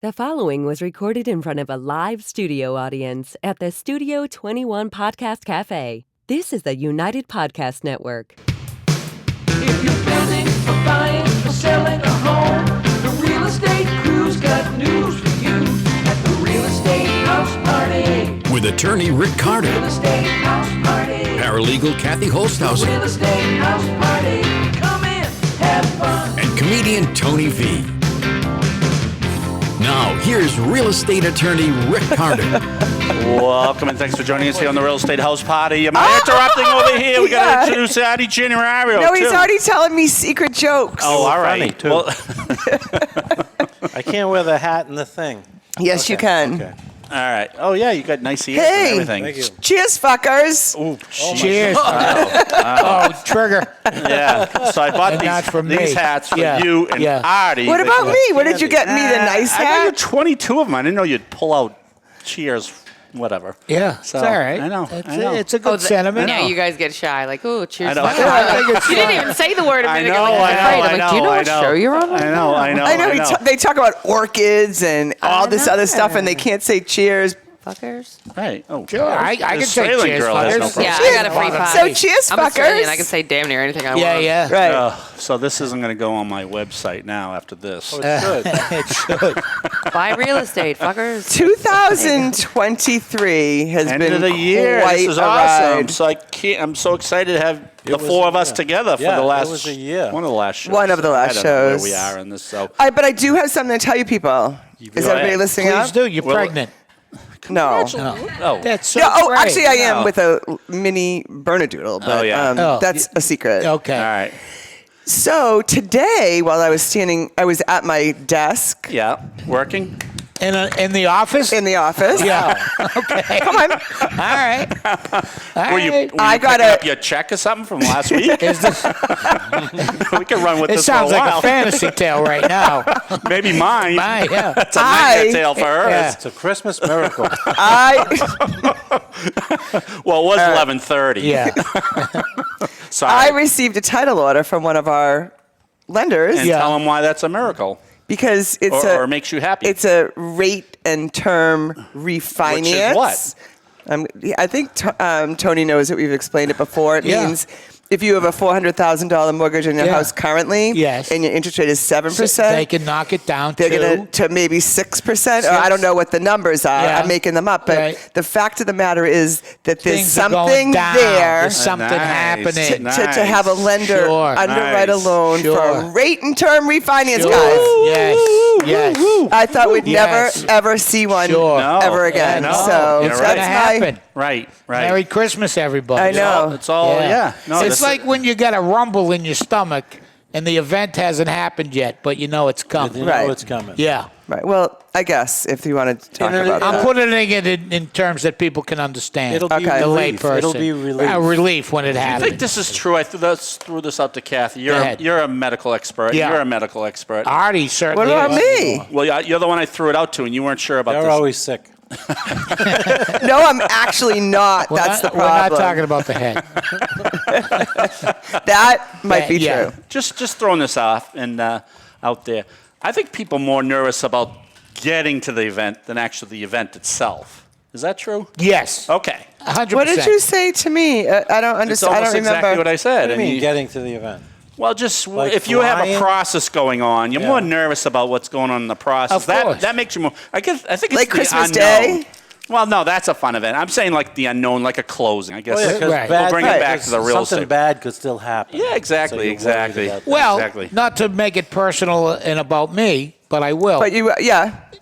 The following was recorded in front of a live studio audience at the Studio 21 Podcast Café. This is the United Podcast Network. If you're building or buying or selling a home, the Real Estate Crew's got news for you at the Real Estate House Party. With attorney Rick Carter, Real Estate House Party. paralegal Kathy Holtshouser, Real Estate House Party. Come in, have fun. and comedian Tony V. Now, here's real estate attorney Rick Carter. Welcome and thanks for joining us here on the Real Estate House Party. Am I interrupting over here? We got to introduce Artie Januario. No, he's already telling me secret jokes. Oh, all right. Funny, too. Well, I can't wear the hat and the thing. Yes, you can. Okay. all right. Oh, yeah, you got nice ears Hey. and everything. Thank you. Cheers, fuckers. Ooh, Cheers. Oh, trigger. yeah. So I bought And not for these me. hats for Yeah. you and Yeah. Artie. What about me? What did you get me? The nice I got you hat? 22 of them. I didn't know you'd pull out cheers, whatever. Yeah, So, it's all right. I know. It's a good sentiment. Now you guys get shy. Like, oh, cheers. I know. fucker. I Like, you didn't even say the word a I minute know, ago. Like, I I'm afraid. know, I'm like, do you know I what know. show you're on? I know. I know. They talk about orchids and all this other stuff, and they can't say cheers. Fuckers. Right. Oh, Sure, I the can say Australian cheers, girl has no fuckers. problem. Yeah, I got a free pie. So cheers, I'm Australian. I fuckers. can say damn near anything I Yeah, want. yeah. Right. So this isn't going to go on my website now after this. It should. It should. Buy real estate, fuckers. 2023 has End been of the year. quite This is a awesome. ride. So I'm so excited to have the was- four of us yeah. together for Yeah, the it last was a year. One of the last shows. One of the last I don't know where shows. we are in this. So But I do have something to tell you people. Is go everybody ahead. listening Please up? do. You're Well, pregnant. No. oh, That's so Yeah, oh, great. actually, I am No. with a mini Bernedoodle, but yeah. that's a secret. Okay. all right. So today, while I was at my desk Yeah, working. In the office? in the office. Yeah. Okay. Come on. All right. All Were you, right. I got picking a- up your check or something from last week? Is this, We can run with it this sounds for a like while. a fantasy tale right now. Maybe mine. My, yeah. It's a nightmare tale for her. Yeah. It's a Christmas miracle. Well, it was 11:30. Yeah. Sorry. I received a title order from one of our lenders and Yeah. tell them why that's a miracle. because it's Or makes you happy. It's a rate and term refinance. Which is what? I think Tony knows it. We've explained it before. It Yeah. means if you have a $400,000 mortgage on your Yeah. house currently, Yes. and your interest rate is 7%, They can knock it down they're to. going to maybe 6%, or I don't know what the numbers are. Yeah. I'm making them up, but Right. the fact of the matter is that there's Things are something going down. there There's something Nice. happening. to have a lender Sure. underwrite a Nice. loan for Sure. a rate and term refinance, Sure. guys. Yes. Yes. I thought we'd Yes. never, ever see one Sure. No. ever again. Yeah, no. So You're It's right. going that's to my... happen. Right. Merry Christmas, everybody. I know. It's all, yeah. No, it's this- like when you got a rumble in your stomach and the event hasn't happened yet, but you know it's You coming. know Right. it's coming. Yeah. Right. Well, I guess if you want to talk And about I'm that. putting it in terms that people can understand. It'll be Okay. the relief. layperson. It'll be relief. Relief when it I happens. think this is true. I threw this out to Kathy. Go ahead. You're a medical expert. Yeah. You're a medical expert. Artie certainly What about is. me? Well, you're the one I threw it out to, and you weren't sure about They're this. always sick. No, I'm actually not. That's the We're not problem. talking about the head. That might be Yeah. true. Just throwing this off and out there. I think people are more nervous about getting to the event than actually the event itself. Is that true? Yes. Okay. 100%. What did you say to me? I don't It's understand. I almost don't remember. exactly what I said. What do you And mean getting to the event? well, just Like if you have a flying? process going on, you're Yeah. more nervous about what's going on in the process. Of course. That makes you more. I think it's Like the Christmas unknown. Day? Well, no, that's a fun event. I'm saying like the unknown, like a closing. I guess. Oh, yeah, 'cause Right. We'll bad bring it things- back to the real Something estate. bad could still happen. Yeah, exactly, So you're worried exactly. about that. Well, Exactly. not to make it personal and about me, but I will. But you,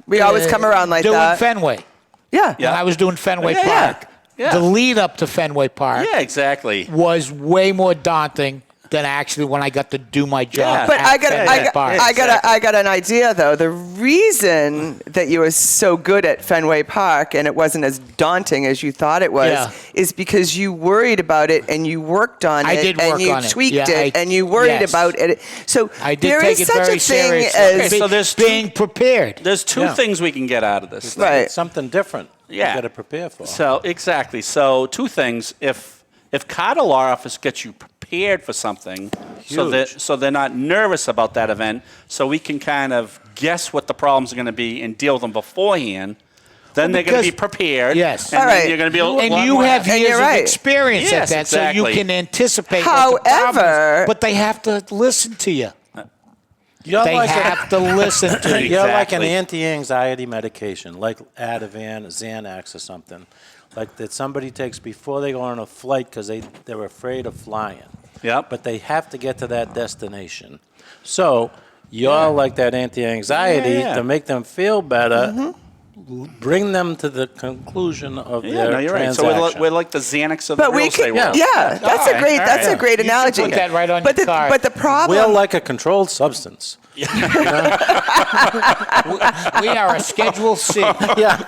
we always come around like doing that. Fenway. Yeah. Yeah. When I was doing Fenway Yeah, yeah. Park. Yeah. The lead up to Fenway Park Yeah, exactly. was way more daunting than actually when I got to do my job. Yeah. But at Fenway Park. I got an idea though. The reason that you were so good at Fenway Park and it wasn't as daunting as you thought it was Yeah. is because you worried about it and you worked on I it did and work you on it. tweaked Yeah, it and you worried yes. about it. So I did there take is it such very a thing seriously. as Okay, so there's being prepared. There's two Yeah. things we can get out of this. right. Something different. Yeah. You got to prepare for. So exactly. So two things. If Carter Law Office gets you prepared prepared for something, Huge. so they're not nervous about that event, so we can kind of guess what the problems are going to be and deal with them beforehand. Then they're going to be because- prepared. Yes. And All then right. you're going to be a lot And you more have And years you're of right. experience Yes, at that, so you exactly. can anticipate what the problem However- is. But they have to listen to you. You're They have to listen to you. You're like an Exactly. anti-anxiety medication, like Ativan, Xanax, or something, like that somebody takes before they go on a flight because they're afraid of flying. Yep. But they have to get to that destination. So you're like that anti-anxiety Yeah. to make them feel better. Bring them to the conclusion of Yeah, their no, you're right. So transaction. we're like the Xanax of the But real we estate can, world. yeah, that's a great, that's a great You should analogy. put that right on but your the, card. But the problem, We're like a controlled substance. We are a Schedule C. Yes.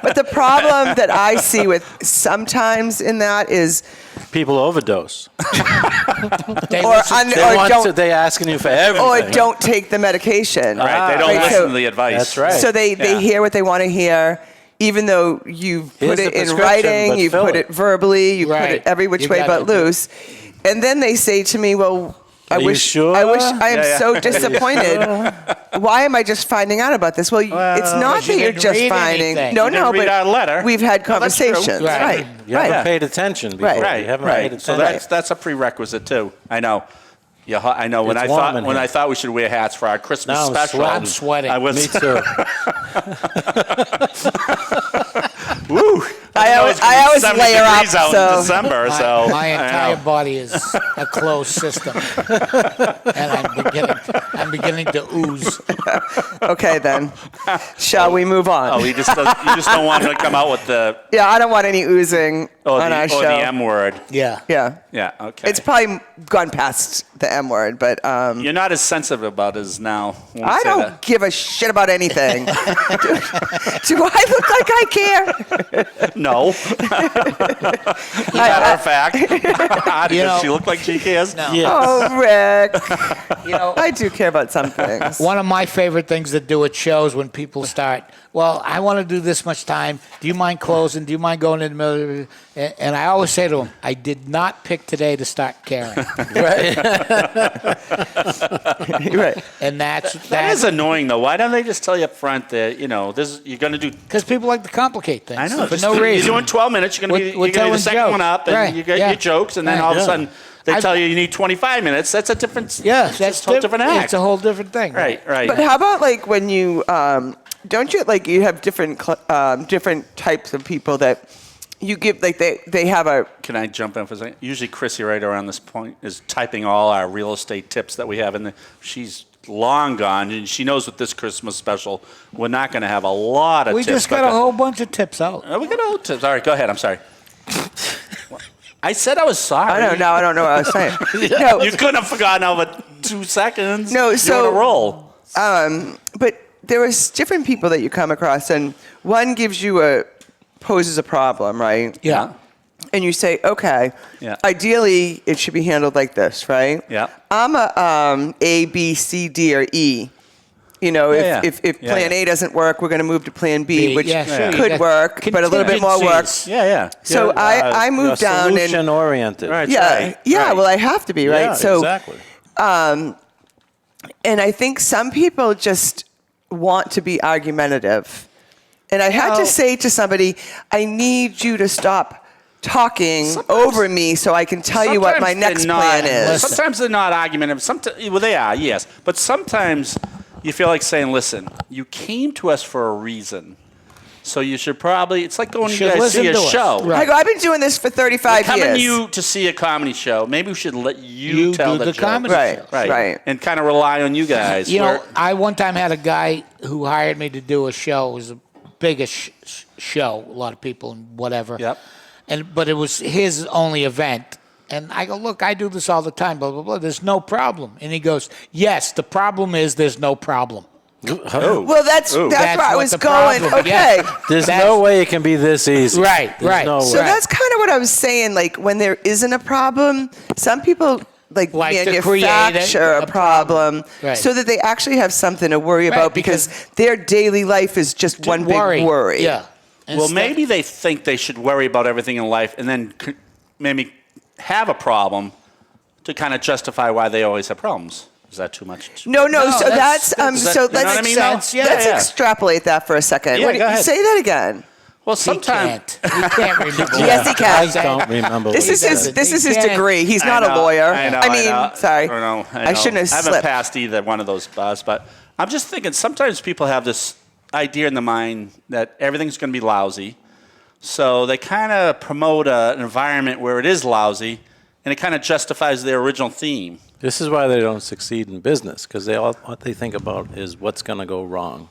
but the problem that I see with sometimes in that is, People overdose. They or listen to- They're asking you for everything. or don't take the medication. Right, they don't Right, listen so- to the advice. That's right. So they Yeah. hear what they want to hear, even though you've Here's put it the in prescription, writing, but you've fill put it. it verbally, you put Right. it every which You way gotta but do- loose. And then they say to me, well, I Are you wish sure? I am Yeah. so disappointed. Why am I just finding out about this? Well, it's not because that you you're didn't just read finding. anything. No, You didn't no, read but our letter. we've had No, that's true. conversations. Right. Right. You haven't Right. paid attention before. Right. You haven't Right. paid So attention. that's a prerequisite too. I know. Yeah, I know. When It's I warm thought in when here. I thought we should wear hats for our Christmas Now I'm special, sweating. I'm sweating. I was. Me too. Woo! I know always- it's gonna I be always 70 layer up, degrees out so- in December. My, So my I entire know. body is a closed system, and I'm beginning to ooze. Okay, then. Shall we move on? Oh, you just don't want to come out with the Yeah, I don't want any oozing on our show. the M word. Yeah. Yeah. Yeah. Okay. It's probably gone past the M word, but You're not as sensitive about it as now. when we I say don't that. give a shit about anything. Do I look like I care? No. Matter of fact, You know- does she look like she cares? No. Yeah. Oh, Rick. You know, I do care about some things. one of my favorite things to do at shows when people start, well, I want to do this much time. Do you mind closing? Do you mind going in the middle? And I always say to them, I did not pick today to start caring. Right. Right. And That is that's annoying, though. Why don't they just tell you up front that you're going to do? because people like to complicate things. I know. For just no reason. You're doing 12 minutes. You're going to be We're you're gonna be the telling second jokes. one up, and Right, you get yeah. your jokes, and then Right. all of a Yeah. sudden they I've- tell you need 25 minutes. That's a different. Yeah, it's that's just a whole different act. It's a whole different thing. Right. Right. But how about like when you, don't you, like you have different types of people that you give, like they have a, Can I jump in for a second? Usually, Chrissy, right around this point, is typing all our real estate tips that we have, and she's long gone, and she knows with this Christmas special, we're not going to have a lot of We tips. just got a whole bunch of tips out. We got a whole tips. All right, go ahead. I'm sorry. I said I was sorry. I don't know what I was saying. No, You couldn't have forgotten over 2 seconds. No, You're so- on a roll. but there was different people that you come across, and one poses a problem, right? Yeah. And you say, okay, Yeah. ideally it should be handled like this, right? Yeah. I'm a A, B, C, D, or E. You know, Yeah, yeah. if Yeah, plan yeah. A doesn't work, we're going to move to plan B, B, which yeah, sure, you could got work, but a little bit more work. contingencies. Yeah, yeah. So I moved down and Solution oriented. Right. yeah, right. well, I have to be, right? Yeah, So exactly. And I think some people just want to be argumentative. And I had to say to somebody, I need you to stop talking over me so I can tell you what my Sometimes they're next not- plan is. Sometimes they're not argumentative. Sometimes, well, they are, yes. But sometimes you feel like saying, listen, you came to us for a reason. So you should probably, it's like going to Should guys see a listen to us. show. Right. I go, I've been doing this for 35 Coming years. to you to see a comedy show, maybe we should let you You tell do the the joke. comedy Right, shows. right. And kind of rely on you guys. You know, where- I one time had a guy who hired me to do a show. It was the biggest show, a lot of people and whatever. Yep. But it was his only event. And I go, look, I do this all the time, blah, blah, blah. There's no problem. And he goes, yes, the problem is there's no problem. Well, that's where That's I what was the going. problem- Okay. yeah. There's That's- no way it can be this easy. Right, There's right. No So way. that's kind of what I was saying. Like when there isn't a problem, some people like to create manufacture a problem Right. so that they actually have something to worry Right, about because their daily life is just one big worry. Yeah. well, Instead- maybe they think they should worry about everything in life and then maybe have a problem to kind of justify why they always have problems. Is that too much? No. So that's- so you know what I let's mean, though? Yeah. let's Yeah. extrapolate that for a second. Yeah, go ahead. Say that again. Well, He sometimes. can't. He can't remember. Yes, he can. I don't remember. This what is he his. said. This is his can't. degree. He's I not a know, lawyer. I know. Sorry. I shouldn't have I haven't slipped. passed either one of those bars, but I'm just thinking sometimes people have this idea in the mind that everything's going to be lousy, so they kind of promote an environment where it is lousy, and it kind of justifies their original theme. This is why they don't succeed in business, because what they think about is what's going to go wrong.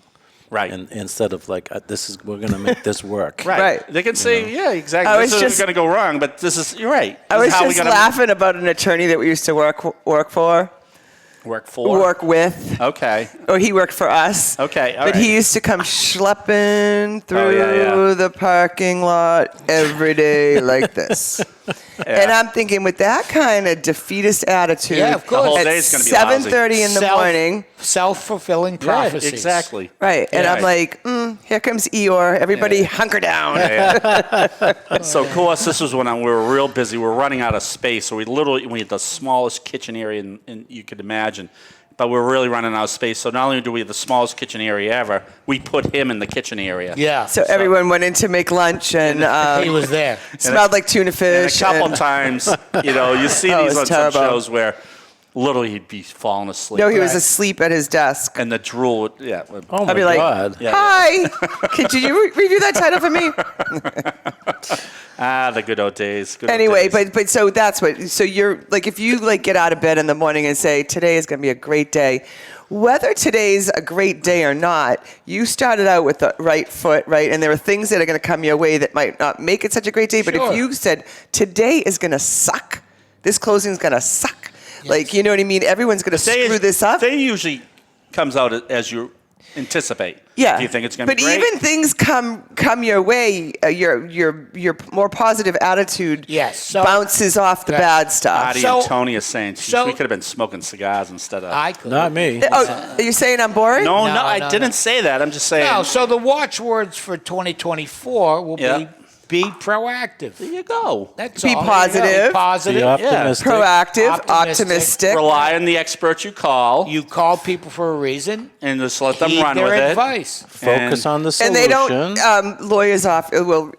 Right. And instead of like, we're going to make this work. Right. They can say, yeah, exactly. I was This is just- going to go wrong, but this is, you're right. I This was is how we just gotta laughing about an attorney that we used to work for, work with, Okay. or he worked for us. Okay, all But right. he used to come schlepping through yeah. the parking lot every day like this. And I'm thinking, with that kind of defeatist attitude, Yeah, of course. The whole at day's gonna be lousy. 7:30 in the morning, Self-fulfilling prophecies. Exactly. right? And Yeah. I'm like, here comes Eeyore. Everybody hunker down. So, of course, this was when we were real busy. We were running out of space, so we had the smallest kitchen area in you could imagine. But we were really running out of space. So not only do we have the smallest kitchen area ever, we put him in the kitchen area. Yeah. So everyone went in to make lunch, and he was there. smelled like tuna And a fish. couple and- times, you see Oh, these it's on terrible. some shows where literally he'd be falling asleep. No, he was Right. asleep at his desk. And the drool would, would- Oh, my I'd be like, God. Yeah. hi, could you review that title for me? the good old days. Good old Anyway, days. but so that's what, so you're like, if you like get out of bed in the morning and say, today is going to be a great day, whether today's a great day or not, you started out with the right foot, right? And there are things that are going to come your way that might not make it such a great day. But Sure. if you said, today is going to suck, this closing is going to suck. Like, you know what I mean? Everyone's going to screw this up. They usually comes out as you anticipate. Yeah. If you think it's going to but be great. even things come your way, your more positive attitude Yes, so- bounces off the Yeah. bad stuff. Artie So- and Tony are saying, "Geez, so- we could have been smoking cigars instead of. I could. Not me. Oh, are you saying I'm boring? No, No, I no, didn't no. say that. I'm just saying. No, so the watchwords for 2024 will Yeah. be proactive. There you go. That's Be all. positive. Be positive. Be optimistic. Proactive, Optimistic. optimistic. Rely on the experts you call You call people for a reason. and just let them Heed run their with it. advice. Focus on the And solution. they don't,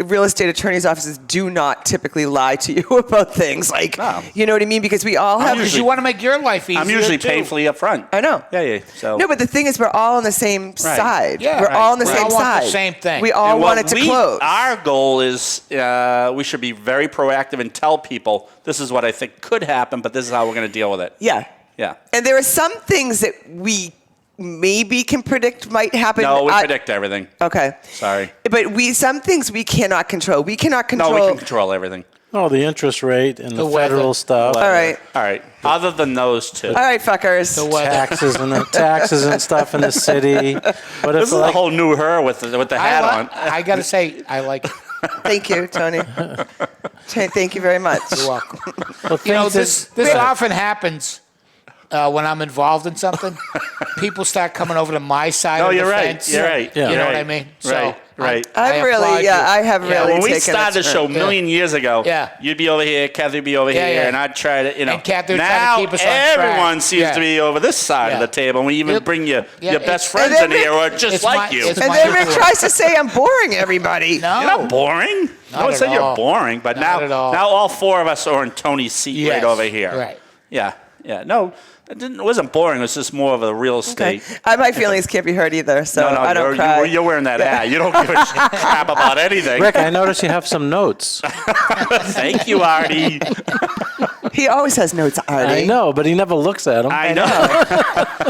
real estate attorneys' offices do not typically lie to you about things. Like, No. you know what I mean? Because we all have. Because you want to make your life easier. I'm usually too. painfully upfront. I know. Yeah. So No, but the thing is, we're all on the same side. Yeah, we're right. all on the We same all want side. the same thing. We all And want what it to close. Our goal is we should be very proactive and tell people this is what I think could happen, but this is how we're going to deal with it. Yeah. Yeah. And there are some things that we maybe can predict might happen. No, we predict everything. Okay. Sorry. But some things we cannot control. We cannot control. No, we can control everything. Oh, the interest rate and the weather. federal stuff. All right. All right. Other than those two. All right, fuckers. The weather. Taxes and stuff in the city. But This if is a whole new her with the hat on. I got to say, I like it. Thank you, Tony. Thank you very much. You're welcome. You know, this often happens when I'm involved in something. People start coming over to my side No, of the you're right. fence. You're right. Yeah. You know You're what I right. mean? Right. Right. I applaud really, you. I have Yeah, really When we taken started the it. show a million years ago, Yeah. you'd be over here, Kathy would be over Yeah, here, yeah. and I'd try to, And Kathy would try now to keep us on track. everyone seems Yeah. to be over this side Yeah. of the table, and we even Yep. bring your Yeah, best it's- friends And in then here who are just it's like my- you. it's And my then Rick influence. tries to say I'm boring everybody. No. You're not boring. No one at said you're all. boring, but Not at all. now all four of us are in Tony's seat Yes, right over here. right. Yeah. No, it wasn't boring. It was just more of a real Okay. estate. My feelings can't be hurt either, so No, I don't cry. you're wearing that hat. You don't give a crap about anything. Rick, I noticed you have some notes. Thank you, Artie. He always has notes, Artie. I know, but he never looks at them. I know.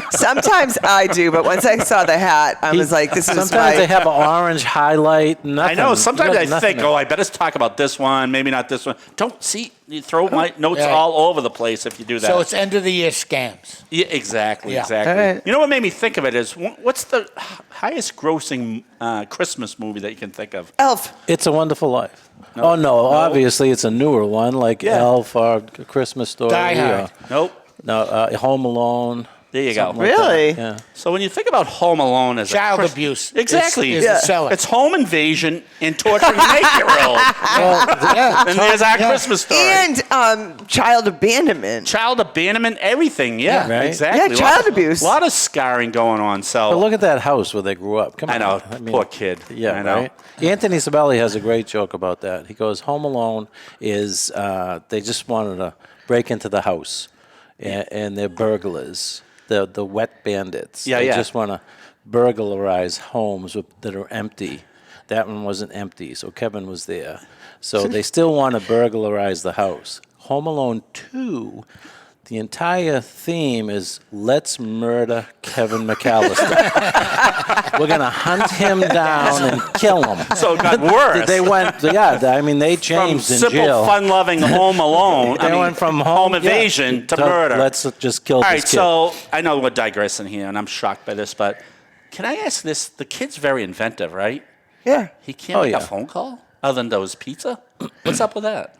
Sometimes I do, but once I saw the hat, I was like, this is Sometimes they my... have an orange highlight. Nothing. I know. Sometimes I Nothing. think, I better talk about this one, maybe not this one. Don't see. You throw my notes Yeah. all over the place if you do that. So it's end of the year scams. Yeah, exactly, Yeah. exactly. All right. You know what made me think of it is what's the highest grossing Christmas movie that you can think of? Elf. It's a Wonderful Life. Oh, no. Obviously, it's a newer one, like Yeah. Elf or Christmas Story. Die Hard. Nope. No, Home Alone. There you go. Something like that. Really? Yeah. So when you think about Home Alone as Child a abuse exactly, is the seller. It's home invasion and torturing an 8-year-old. Yeah. And there's our Christmas story. And child abandonment. Child abandonment, everything. Yeah, Right. exactly. Yeah, child abuse. A lot of scarring going on. So But look at that house where they grew up. Come I on. know, mean, poor kid. Yeah, I know. right? Anthony Sabelli has a great joke about that. He goes, Home Alone is, they just wanted to break into the house, and they're burglars. The wet bandits. Yeah, they yeah. just want to burglarize homes that are empty. That one wasn't empty, so Kevin was there. So they still want to burglarize the house. Home Alone 2, the entire theme is let's murder Kevin McAllister. We're going to hunt him down and kill him. So it got worse. They went, they from changed in simple, jail. fun-loving Home Alone. They went from home invasion to murder. Let's just kill All this right, kid. so I know we're digressing here, and I'm shocked by this, but can I ask this? The kid's very inventive, right? Yeah. He can't make yeah. a phone call other than those pizza? What's up with that?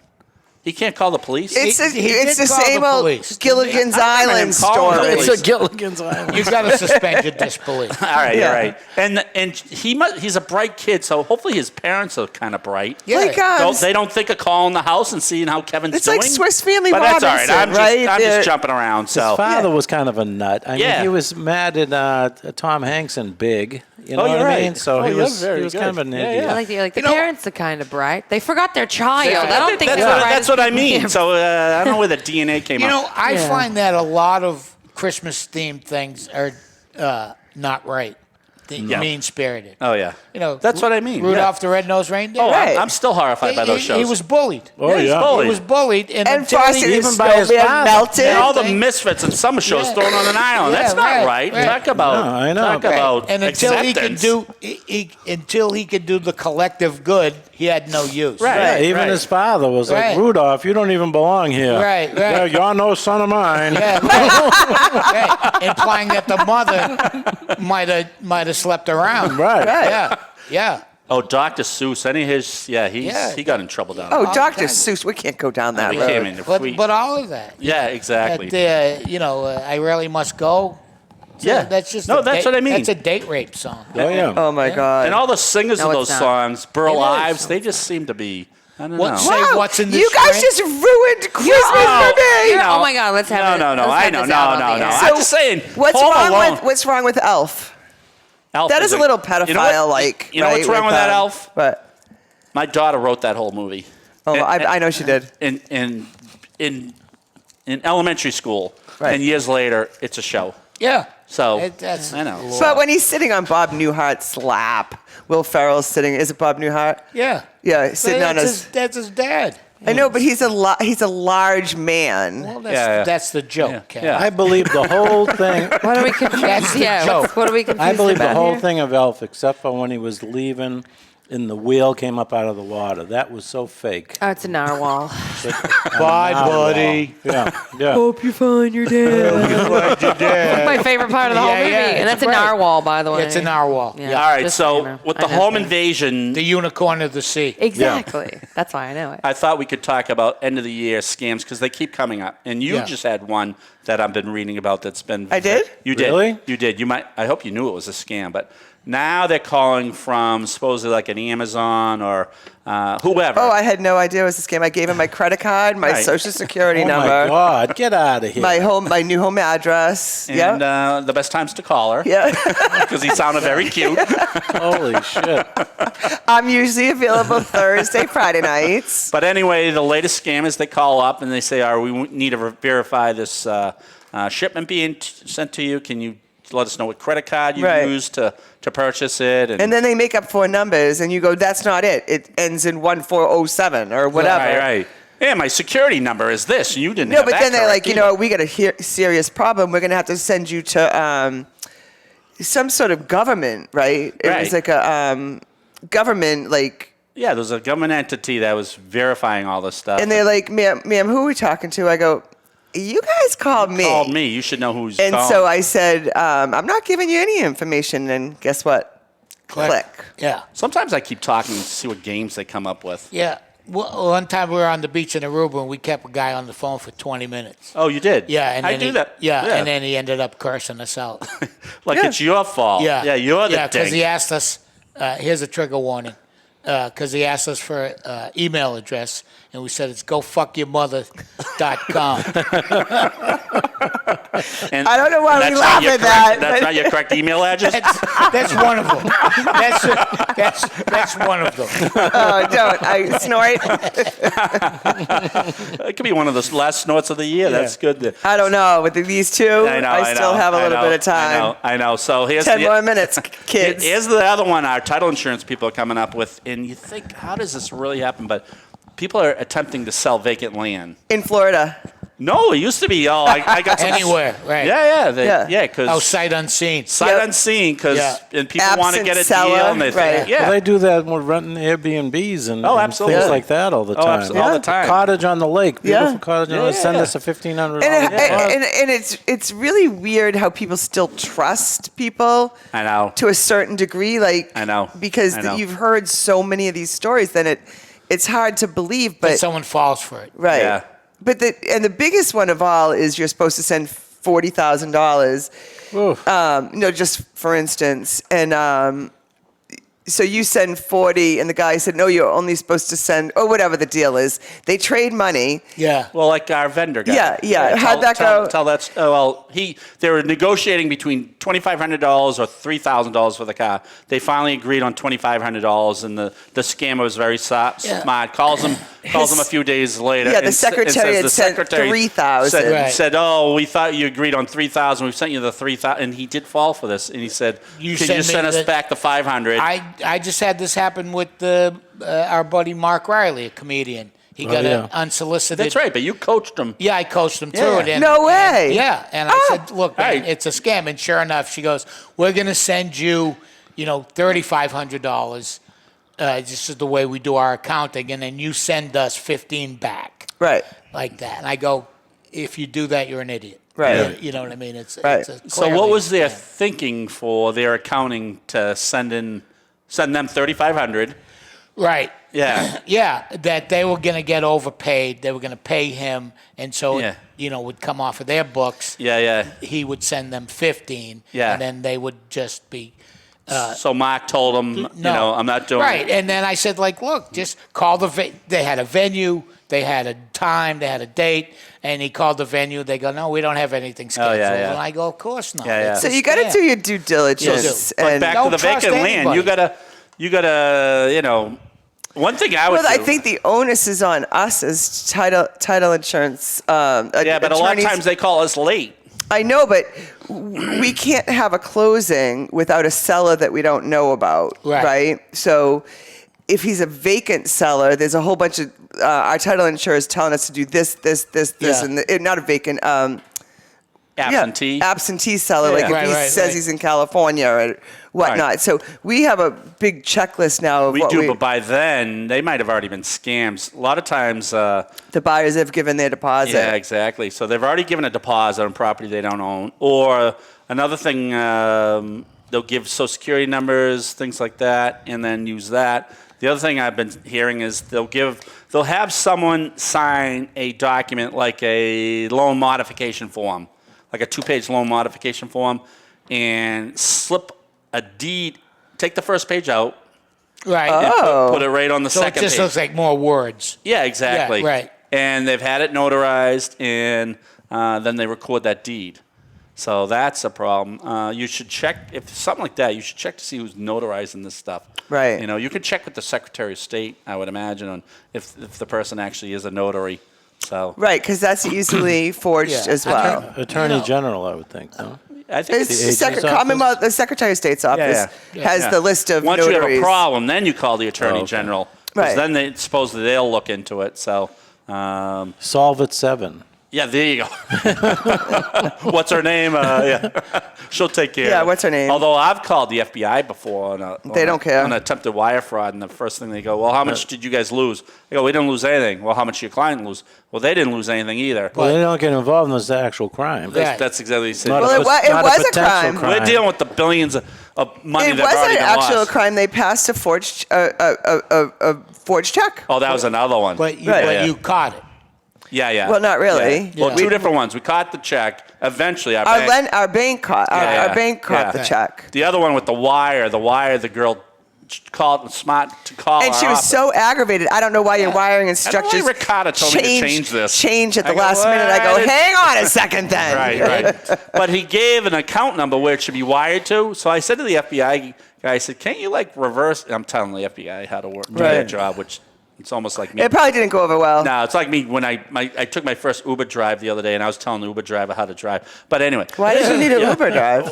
He can't call the police? It's He it's did the call same the old police. Gilligan's I remember him Island calling the story. police. It's a Gilligan's Island. You got to suspend your disbelief. All right, Yeah. you're right. And he's a bright kid, so hopefully his parents are kind of bright. Yeah. Like, They don't think of calling the house and seeing how Kevin's It's doing. like Swiss Family but Robinson, that's all right. I'm right? I'm They're- just jumping around. So His father was kind of a nut. I Yeah. mean, he was mad at Tom Hanks in Big. You know Oh, what you're I mean? right. So Oh, he you're was very kind of good. an Yeah, idiot. yeah. I like the parents are kind of bright. They forgot their child. I don't think that's, they're bright. that's what I mean. So I don't know where the DNA came You up. know, I Yeah. find that a lot of Christmas-themed things are not right. Yeah. Mean-spirited. Oh yeah. You know, That's what I mean. Rudolph the Red-Nosed Reindeer. Oh, Right. I'm still horrified by those shows. He was bullied. Oh, he's yeah. bullied. He was bullied, and And until Frosty he, the even by his Snowman father. melted. and all the thing. misfits and summer shows Yeah. thrown on an island. Yeah, That's not right, right. right. Talk about. No, I know. Talk Right. about. and until he could acceptance. until he could do the collective good, he had no use. Right. Yeah, even right. his father was Right. like, Rudolph, you don't even belong here. Right, right. Yeah, you're no son of mine. Yeah, right. Implying that the mother might have slept around. Right. Yeah, yeah. Oh, Dr. Seuss. Any of his? Yeah, Yeah. he got in trouble down Oh, there. Dr. kinds. Seuss, we can't go down that We road. came in if we- But all of that. Yeah, exactly. That, I really must go. Yeah. That's just No, a that's date- what I mean. That's a date rape song. Oh, yeah. Oh my God. And all the singers No, of it's those not. songs, Burl It is. Ives, they just seem to be. I don't know. Say what's in this you guys drink? just ruined Christmas for me. You're- oh my God, let's have it. No. Let's I have know. this No. out on the air. I'm just saying. What's Home wrong Alone. with Elf? Elf That is a little pedophile-like. You know what's wrong with that Elf? But My daughter wrote that whole movie. I know she did. In elementary school, Right. and years later, it's a show. Yeah. So That's I know. But when he's sitting on Bob Newhart's lap, Will Ferrell's sitting. Is it Bob Newhart? Yeah. Yeah, sitting on his. That's his dad. I know, but he's a large man. Well, Yeah. that's the joke. Ken. Yeah. I believe the whole thing. What are we confused? That's the Yeah, joke. what are we confused I believe the about whole here? thing of Elf, except for when he was leaving and the wheel came up out of the water. That was so fake. Oh, it's a narwhal. Bye, buddy. Yeah, yeah. Hope you find your dad. My favorite part of the whole Yeah, movie, yeah, and it's that's a great. narwhal, by the way. It's a narwhal. Yeah. Yeah. All right. Just So you know, with I the know home things. invasion, The unicorn of the sea. Exactly. That's why I know it. I thought we could talk about end of the year scams because they keep coming up. And you Yeah. just had one that I've been reading about that's been. I did? You did. Really? You did. You might. I hope you knew it was a scam, but now they're calling from supposedly like an Amazon or whoever. Oh, I had no idea it was this game. I gave him my credit card, my Right. social security Oh, my number, God. Get out of here. my new home address. and Yeah. the best times to call her. Yeah. Because he sounded very cute. Holy shit. I'm usually available Thursday, Friday nights. But anyway, the latest scam is they call up and they say, we need to verify this shipment being sent to you. Can you let us know what credit card you Right. used to purchase it? And then they make up 4 numbers, and you go, that's not it. It ends in 1407 or whatever. Right. Yeah, my security number is this. You didn't No, have but that then they're correct like, either. we got a serious problem. We're going to have to send you to some sort of government, right? It was Right. like a government, like, Yeah, there's a government entity that was verifying all this stuff. and they're like, ma'am, who are we talking to? I go, you guys called me. called me. You should know who's And calling. so I said, I'm not giving you any information. And guess what? Click. Yeah. Sometimes I keep talking to see what games they come up with. Yeah. One time we were on the beach in Aruba and we kept a guy on the phone for 20 minutes. Oh, you did? Yeah, and I then do that. Yeah, and then he ended up cursing us out. It's your fault. Yeah, you're the yeah, because dink. he asked us. Here's a trigger warning. Because he asked us for email address, and we said it's gofuckyourmother.com. And I don't know why we that's laugh not your at that. That's not your correct email address? That's one of them. That's one of them. Oh, don't. I snort. It could be one of the last snorts of the year. That's good. I don't know. With these two, I still have a little bit of time. I know. So here's 10 more minutes, kids. Here's the other one our title insurance people are coming up with. And you think, how does this really happen? But people are attempting to sell vacant land. In Florida. No, it used to be, I got some. Anywhere, right. Yeah. Because sight unseen. Sight unseen, because and people want to Absent get a seller, deal. And they right. think, yeah. Well, they do that with renting Airbnbs and absolutely. things like that all the time. absolutely. All the time. Cottage on the lake, beautiful Yeah. cottage. Send us a $1,500. And it's really weird how people still trust people. I know. To a certain degree, I know. Because you've heard so many of these stories, then it's hard to believe. But someone falls for it. right. Yeah. But the biggest one of all is you're supposed to send $40,000. Just for instance, and so you send 40, and the guy said, no, you're only supposed to send, or whatever the deal is. They trade money. Yeah. Well, like our vendor guy. Yeah. How'd that go? Tell that. They were negotiating between $2,500 or $3,000 for the car. They finally agreed on $2,500, and the scammer was very smart. Calls him a few days later. Yeah, the secretary had sent $3,000. Said, oh, we thought you agreed on $3,000. We sent you the $3,000, and he did fall for this. And he said, can you send us back the $500? I just had this happen with our buddy Mark Riley, a comedian. He got an unsolicited. That's right, but you coached him. Yeah, I coached him through it. No way. And I said, look, man, it's a scam. And sure enough, she goes, we're going to send you, $3,500. This is the way we do our accounting. And then you send us 15 back. Right. Like that. And I go, if you do that, you're an idiot. Right. You know what I mean? It's So what was their thinking for their accounting to send them $3,500? Right. Yeah. Yeah, that they were going to get overpaid. They were going to pay him, and so it, would come off of their books. Yeah. He would send them 15. Yeah. And then they would just be. So Mark told him, I'm not doing right. it. And then I said, look, just call they had a venue, they had a time, they had a date, and he called the venue. They go, no, we don't have anything scheduled. And I go, of course not. Yeah. So you got to do your due diligence. But back to the vacant land, you gotta, one thing I would do. I think the onus is on us as title insurance. But a lot of times they call us late. I know, but we can't have a closing without a seller that we don't know about, right? So if he's a vacant seller, there's a whole bunch of our title insurers telling us to do this, and not a vacant. Absentee seller, if he says he's in California or whatnot. Right. So we have a big checklist now of but by then they might have already been scams. A lot of times the buyers have given their deposit. Yeah, exactly. So they've already given a deposit on property they don't own. Or another thing, they'll give Social Security numbers, things like that, and then use that. The other thing I've been hearing is they'll have someone sign a document like a loan modification form. Like a 2-page loan modification form, and slip a deed. Take the first page out, right? And put it right on the second page. So it just looks like more words. Yeah, exactly. Yeah, right. And they've had it notarized, and then they record that deed. So that's a problem. You should check if something like that. You should check to see who's notarizing this stuff. Right. You can check with the Secretary of State, I would imagine, on if the person actually is a notary. So. Right, because that's easily forged as well. Attorney General, I would think. No? I think the Secretary of State's office has the list of Once notaries. you have a problem, then you call the Attorney General. Right. Then supposedly they'll look into it. So. Solve at 7. Yeah, there you go. What's her name? Yeah. She'll take care of it. Yeah, what's her name? Although I've called the FBI before They don't care. on attempted wire fraud, and the first thing they go, well, how much did you guys lose? They go, we didn't lose anything. Well, how much did your client lose? Well, they didn't lose anything either. Well, they don't get involved in the actual crime. That's exactly what he said. Not Well, it not was a potential crime. We're dealing with the billions of money It that was already an been actual lost. crime. They passed a forged check. Oh, that was another one. But you, Right. but Yeah. you caught it. Yeah. Well, not really. Yeah. Well, Yeah. two different ones. We caught the check. Eventually, our Our bank bank. caught the check. The other one with the wire, the girl called smart to call And our she was office. so aggravated. I don't know why your wiring I don't know instructions why Ricotta told me to change this. Change at the I go, last minute. I go, "What?" hang on a second then. Right. But he gave an account number where it should be wired to. So I said to the FBI guy, I said, can't you like reverse? I'm telling the FBI how to work do their Right. job, which it's almost like me. It probably didn't go over well. No, it's like me when I took my first Uber drive the other day, and I was telling the Uber driver how to drive. But anyway. Why did you need an Uber drive?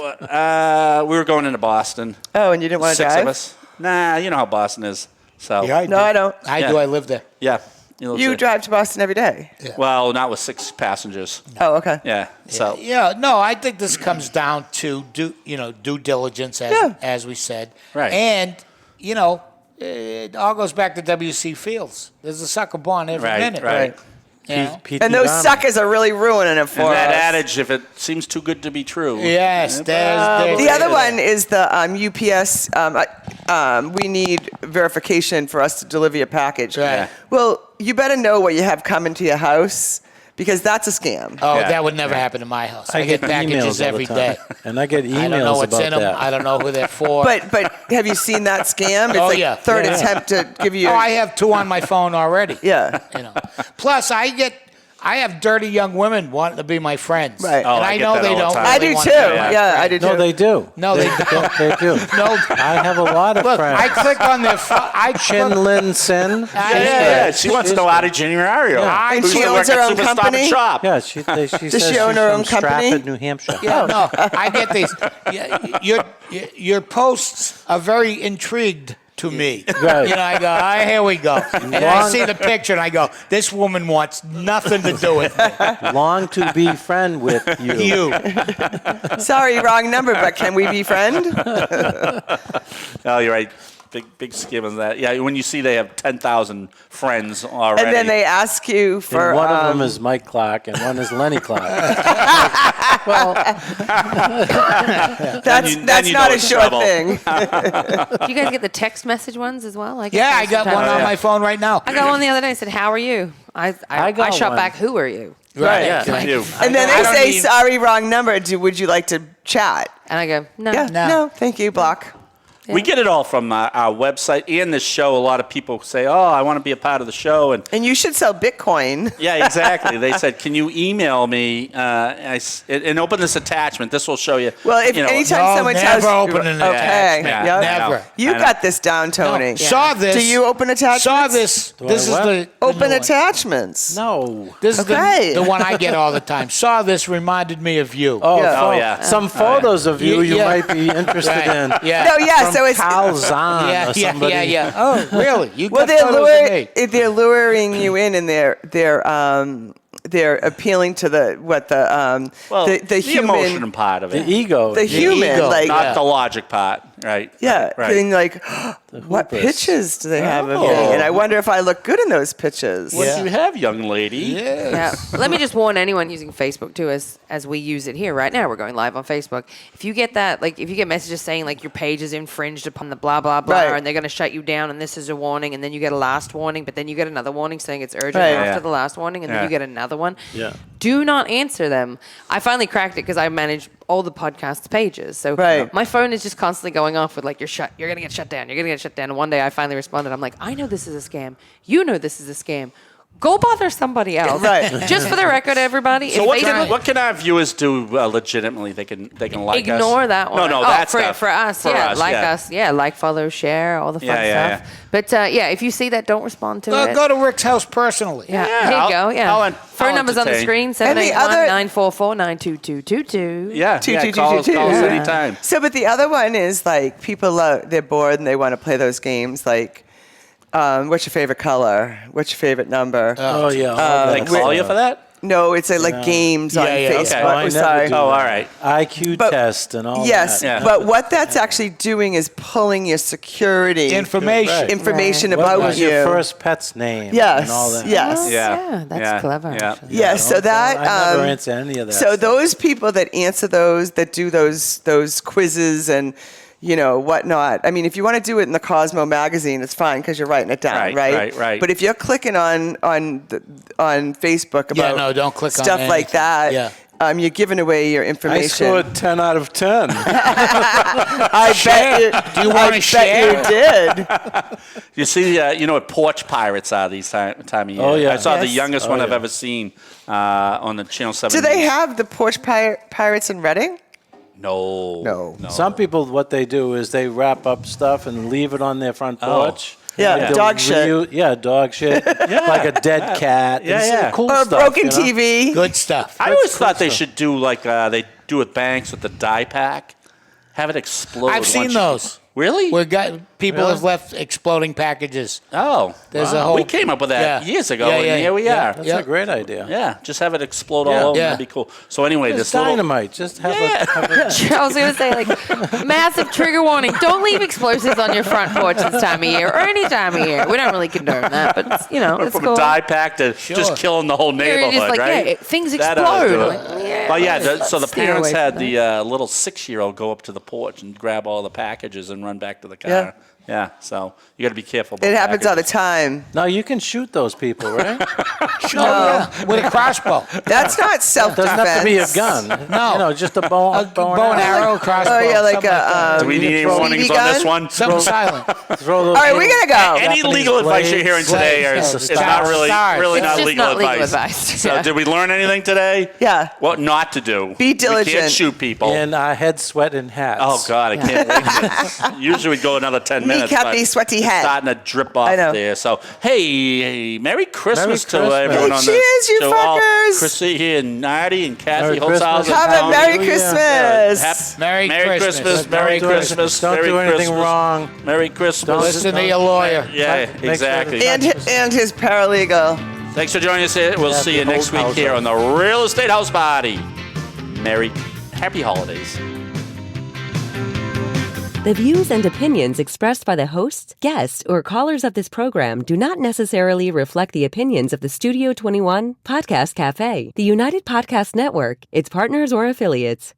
We were going into Boston. Oh, and you didn't want to drive? 6 of us. Nah, you know how Boston is. So Yeah, I No, do. I don't. I Yeah. do. I live there. yeah. You You drive to Boston every day. Well, not with 6 passengers. Oh, okay. Yeah. So Yeah, no, I think this comes down to due diligence, as we said, Right. And it all goes back to W.C. Fields. There's a sucker born every minute, right. You know? P.T. And those Barnum. suckers are really ruining it for And that us. adage, if it seems too good to be true. Yes, there's The other one is the UPS. We need verification for us to deliver your package. Right. Yeah. Well, you better know what you have coming to your house because that's a scam. Oh, Yeah. that would never happen in my house. I get packages emails all every the day. time. And I get emails I don't know what's about in them. that. I don't know who they're for. But have you seen that scam? It's Oh, like yeah. third Yeah. attempt to give you. Oh, I have 2 on my phone already. Yeah. Plus, I have dirty young women wanting to be my friends. Right. Oh, And I I get know that they all the don't. time. I really do want too. to be my Yeah, I friend. do too. No, they do. No, they don't. They do. No. I have a lot of Look, friends. I click on their. Chin Lin Sin. Yeah. She wants to know Artie Januario. Yeah. And Who's she gonna owns work her at own Superstop company? and Shop. Yeah, she says she she's own her own from company? Stratford, New Hampshire. Yeah, no, I get these. Your posts are very intrigued to me. Right. I go, here we go. And I see the picture and I go, this woman wants nothing to do with me. Long to be friend with you. You. Sorry, wrong number, but can we be friend? Oh, you're right. Big skim on that. Yeah, when you see they have 10,000 friends already. And then they ask you for. And one of them is Mike Clark and one is Lenny Clark. well, That's you not know a it's sure trouble. thing. Do you guys get the text message ones as well? Yeah, I got one on my phone right now. I got one the other day. I said, "How are you?" I got shot one. back, "Who are you?" Right. Yeah, you. And then I they don't say, need- sorry, wrong number. Would you like to chat? And I go, "No." Yeah. No. No, thank you. Block. We get it all from our website and this show. A lot of people say, "Oh, I want to be a part of the show," and And you should sell Bitcoin. yeah, exactly. They said, "Can you email me and open this attachment? This will show you." Well, if you know, anytime No, someone never tells open an okay, attachment. yeah. Never. You I know. got this down, Tony. No, saw this. Do you open attachments? Saw this. This is what? the Open new one. attachments. no. This is Okay. the one I get all the time. Saw this, reminded me of you. Oh, Yeah. Oh, yeah. Some photos of you Yeah. might be interested Right. in. Yeah. No, yeah. From So it's Carl Zahn Yeah, or yeah, somebody. yeah. Oh, really? You well, got photos of me. they're luring you in, and they're appealing to the human, emotion part of The it, ego. the human, ego. like not the logic part, right? yeah, right. being like, what hubris. pictures do they have of me? Oh. And I wonder if I look good in those pictures. What Yeah. do you have, young lady? Yeah. Let me just warn anyone using Facebook too, as we use it here right now. We're going live on Facebook. If you get that, like, if you get messages saying like your page is infringed upon the blah blah blah, Right. and they're going to shut you down, and this is a warning, and then you get a last warning, but then you get another warning saying it's urgent Right. after Yeah. the last warning, and then Yeah. you get another one. Yeah. Do not answer them. I finally cracked it because I manage all the podcast's pages. So Right. my phone is just constantly going off with like, you're going to get shut down. You're going to get shut down. And one day I finally responded. I'm like, I know this is a scam. You know this is a scam. Go bother somebody else. Right. Just for the record, everybody. So if what they can, don't- what can our viewers do legitimately? They can like us. Ignore that one. No, Oh, that's for us. Yeah, like yeah. us. Yeah, like, follow, share, all the fun Yeah, stuff. But yeah, if you see that, don't respond to it. Go to Rick's house personally. Yeah, Yeah, here you I'll- go. Yeah, I'll phone number's on the entertain. screen: And the other- 781-944-92222. Yeah, Two, yeah, two, two, call two, us two. call us Yeah. anytime. So, but the other one is like people they're bored and they want to play those games like, what's your favorite color? What's your favorite number? Oh, yeah. all They that call you stuff. for that? No, it's like games on yeah, Facebook. okay. Oh, I never Sorry. do Oh, all that. right. IQ But- test and all Yes, that. Yeah. but what that's actually doing is pulling your security Information. Right. information What about was you. your first pet's name? Yes, And all that. yes. Yeah. that's clever. Yeah. actually. Yes, so that I never answer any of that. So stuff. those people that answer those, that do those quizzes and whatnot. I mean, if you want to do it in the Cosmo magazine, it's fine because you're writing it down, Right. But if you're clicking on Facebook about no, don't click on stuff like anything. that, Yeah. you're giving away your I information. scored 10 out of 10. I bet you. Do you want to share? You did. You see, what porch pirates are these time of year. Oh, yeah. I saw the Yes. youngest one I've yeah. ever seen on the Channel 7. Do they have the porch pirates in Reading? No. Some people, what they do is they wrap up stuff and leave it on their front porch. Yeah, And they'll dog shit. Yeah, dog shit. Like a dead cat. Yeah, It's yeah. Cool Or a stuff, broken you know? TV. Good stuff. I always thought they should do like they do with banks with the die pack. Have it explode. I've seen once those. Really? Where people Really? have left exploding packages. Oh. There's wow. a whole- We came up with that Yeah. years ago, Yeah, and yeah, here we yeah. are. That's Yeah. a great idea. Yeah, just have it explode Yeah. all over. Yeah. That'd be cool. So anyway, It's this little dynamite. Just have a I was going to say, like, massive trigger warning. Don't leave explosives on your front porch this time of year or any time of year. We don't really condone that, but, it's, it's from cool. a die pack to just killing the whole You're neighborhood, just like, right? yeah, things That ought to do explode. it. Like, yeah, But yeah, let's so the steer parents away had from the that. little 6-year-old go up to the porch and grab all the packages and run back to the car. Yeah. Yeah, so you got to be careful. About It happens all the packages. time. No, you can shoot those people, right? Yeah. With a crossbow. That's not It self-defense. doesn't have to be a gun. No. Just a bow, A bow and arrow, crossbow. Oh yeah, like something that. Do we need any throw- warnings BB on this gun? one? Something silent. Throw those All right, we gotta go. Any Japanese legal advice you're blades. hearing today Blades. is Yeah. not really, Stars. really It's not just legal not legal advice. advice. So Yeah. did we learn anything today? Yeah. What not to do? Be We diligent. can't shoot people. And head sweat and hats. Oh God, I can't wait. Usually we'd go another 10 minutes. Kneecap but these sweaty it's hat. starting to drip off I know. there. So hey, Merry Christmas to Christmas. everyone Hey, on cheers, the you to all fuckers. Chrissy and Artie and Kathy Merry Christmas. Holtshouser. Have a Hallelujah. Merry Yeah. Christmas. Merry Merry Christmas. Christmas. Merry Don't do Christmas. anything- don't Merry do anything Christmas. wrong. Merry Christmas. Listen to your lawyer. Yeah, Make sure exactly. to- And his paralegal. Thanks for joining us here. We'll see you Happy next week Holtshouser. here on the Real Estate House Party. Happy holidays. The views and opinions expressed by the hosts, guests, or callers of this program do not necessarily reflect the opinions of the Studio 21 Podcast Café, the United Podcast Network, its partners, or affiliates.